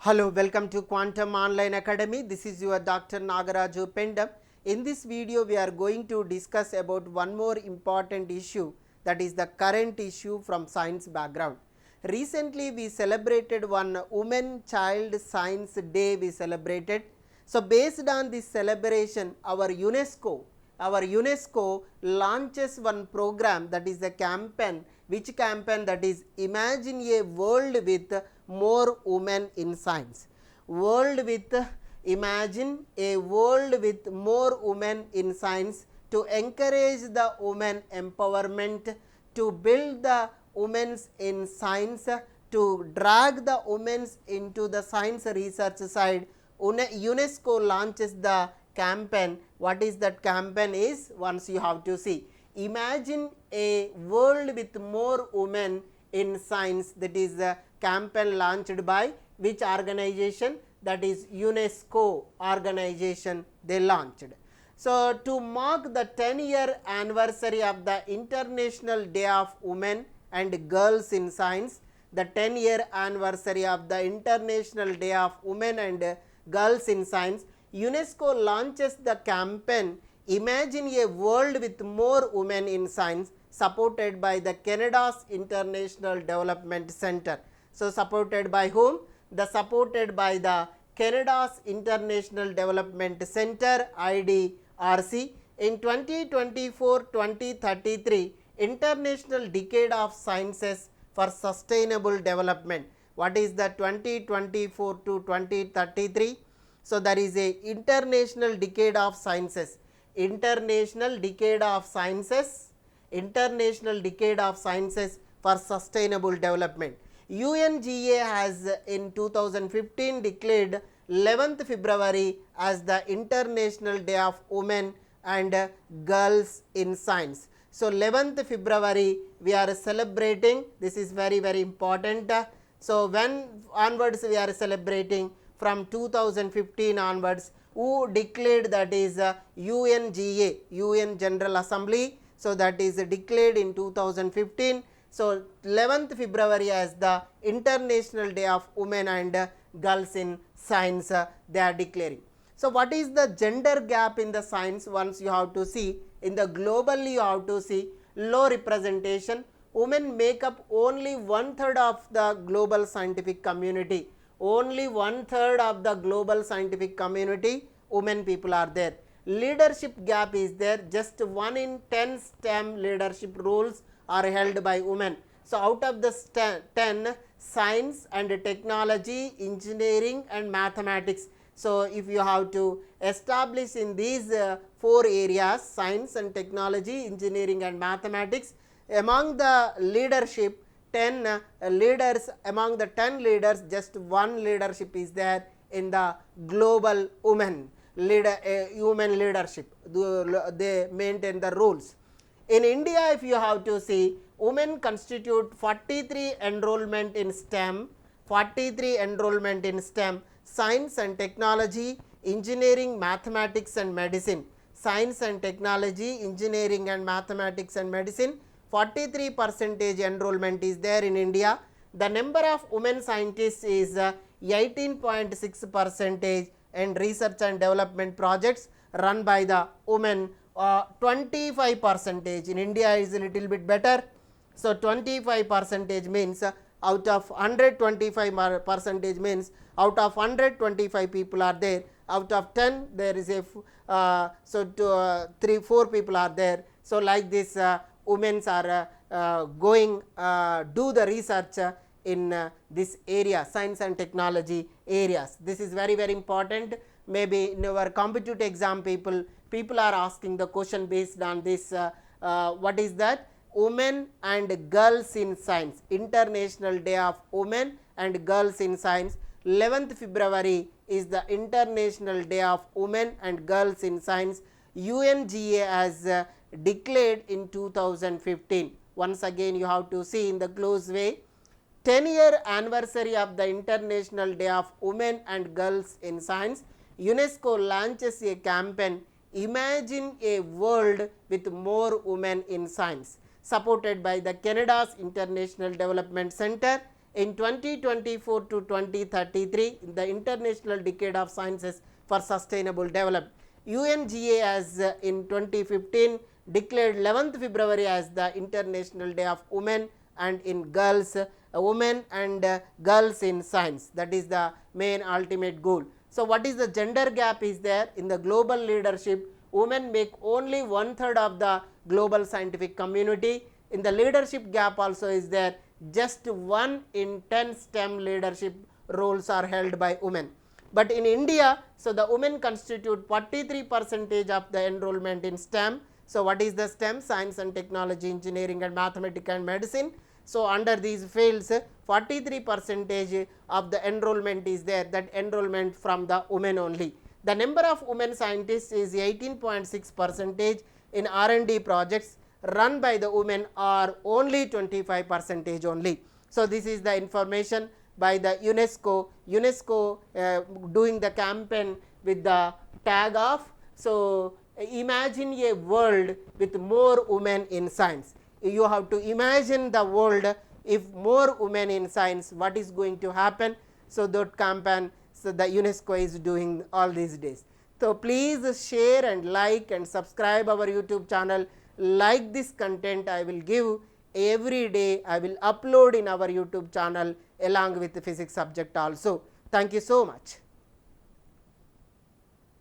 Hello, welcome to Quantum Online Academy. This is your Dr. Nagaraju Pendam. In this video, we are going to discuss about one more important issue, that is the current issue from science background. Recently, we celebrated one Women Child Science Day we celebrated. So, based on this celebration, our UNESCO launches one program, that is the campaign. Which campaign? That is Imagine a World with More Women in Science. Imagine a world with more women in science, to encourage the women empowerment, to build the women in science, to drag the women into the science research side. UNESCO launches the campaign. What is that campaign is? Once you have to see. Imagine a world with more women in science. That is the campaign launched by which organization? That is UNESCO organization they launched. So, to mark the 10-year anniversary of the International Day of Women and Girls in Science, the 10-year anniversary of the International Day of Women and Girls in Science, UNESCO launches the campaign Imagine a World with More Women in Science, supported by the Canada's International Development Center. So, supported by whom? Supported by the Canada's International Development Center IDRC. In 2024-2033 International Decade of Sciences for Sustainable Development. What is the 2024 to 2033? So, there is a International Decade of Sciences. International Decade of Sciences for Sustainable Development. UNGA has in 2015 declared 11th February as the International Day of Women and Girls in Science. So, 11th February we are celebrating. This is very important. So, when onwards we are celebrating? From 2015 onwards. Who declared? That is UNGA, UN General Assembly. So, that is declared in 2015. So, 11th February as the International Day of Women and Girls in Science they are declaring. So, what is the gender gap in the science? Once you have to see, in the globally you have to see low representation. Women make up only 1/3 of the global scientific community. Only 1/3 of the global scientific community women people are there. Leadership gap is there. Just 1 in 10 STEM leadership roles are held by women. So, out of the 10, science and technology, engineering and mathematics. So, if you have to establish in these 4 areas, science and technology, engineering and mathematics, among the leadership 10 leaders, among the 10 leaders, just 1 leadership is there in the global women leadership. They maintain the rules. In India, if you have to see, women constitute 43 enrollment in STEM, science and technology, engineering, mathematics and medicine. Science and technology, engineering and mathematics and medicine. 43% enrollment is there in India. The number of women scientists is 18.6%, and research and development projects run by the women 25%. In India is a little bit better. So, 25% means out of 125% means out of 125 people are there. Out of 10 there is a 3-4 people are there. So, like this women are going do the research in this area, science and technology areas. This is very important. Maybe in our competitive exam people are asking the question based on this. What is that? Women and Girls in Science, International Day of Women and Girls in Science. 11th February is the International Day of Women and Girls in Science. UNGA has declared in 2015. Once again you have to see in the close way. 10-year anniversary of the International Day of Women and Girls in Science, UNESCO launches a campaign, Imagine a World with More Women in Science, supported by the Canada's International Development Center in 2024 to 2033, the International Decade of Sciences for Sustainable Development. UNGA has in 2015 declared 11th February as the International Day of Women and in girls, women and girls in science. That is the main ultimate goal. So, what is the gender gap is there in the global leadership? Women make only 1/3 of the global scientific community. In the leadership gap also is there, just 1 in 10 STEM leadership roles are held by women. But in India, so the women constitute 43% of the enrollment in STEM. So, what is the STEM? Science and technology, engineering and mathematics and medicine. So, under these fields 43% of the enrollment is there, that enrollment from the women only. The number of women scientists is 18.6%. in R&D projects run by the women are only 25% only. So, this is the information by the UNESCO. UNESCO doing the campaign with the tag of, so imagine a world with more women in science. You have to imagine the world if more women in science, what is going to happen. So, that campaign, so the UNESCO is doing all these days. So, please share and like and subscribe our YouTube channel. Like this content I will give every day, I will upload in our YouTube channel along with the physics subject also. Thank you so much.